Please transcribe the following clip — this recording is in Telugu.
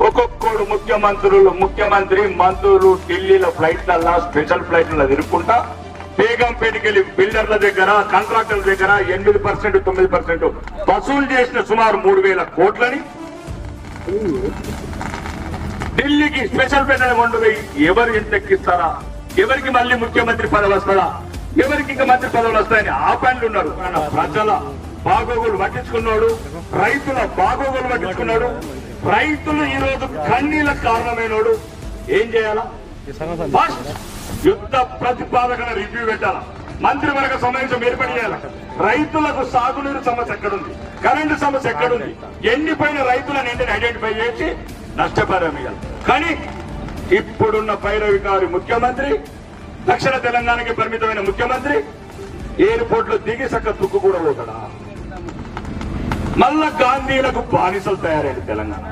ఒక్కొక్కడు ముఖ్యమంత్రి మంత్రులు ఢిల్లీలో ఫ్లైట్లల్లా స్పెషల్ ఫ్లైట్లలో తిరుక్కుంటా బేగంపేటకి వెళ్ళి బిల్డర్ల దగ్గర కాంట్రాక్టర్ల దగ్గర 8% 9% వసూలు చేసిన సుమారు 3,000 కోట్లని ఢిల్లీకి స్పెషల్ ఫ్లైట్ కొండపోయి ఎవరు ఎంత ఎక్కిస్తారా, ఎవరికి మళ్ళీ ముఖ్యమంత్రి పదవి వస్తారా, ఎవరికి ఇంకా మంత్రి పదవులు వస్తాయని ఆ పనులు ఉన్నారు. ప్రజల బాగోగులు పట్టించుకున్నాడు, రైతుల బాగోగులు పట్టించుకున్నాడు. రైతులు ఈ రోజు కన్నీళ్ళకు కారణమైనోడు. ఏం చేయాలా? ఫస్ట్ యుద్ధ ప్రతిపాదన రివ్యూ పెట్టాలా, మంత్రివర్గ సమావేశం ఏర్పాటు చేయాలా. రైతులకు సాగునీరు సమస్య ఎక్కడుంది, కరెంటు సమస్య ఎక్కడుంది, ఎండిపోయిన రైతులను ఐడెంటిఫై చేసి నష్టపరిహారం ఇవ్వాలి. కానీ ఇప్పుడున్న పైరవికారి ముఖ్యమంత్రి, దక్షిణ తెలంగాణకి పరిమితమైన ముఖ్యమంత్రి ఎయిర్పోర్ట్ లో దిగి సక్క తుక్కు కూడా పోతాడా? మళ్ళా గాంధీలకు బానిసలు తయారైంది తెలంగాణ.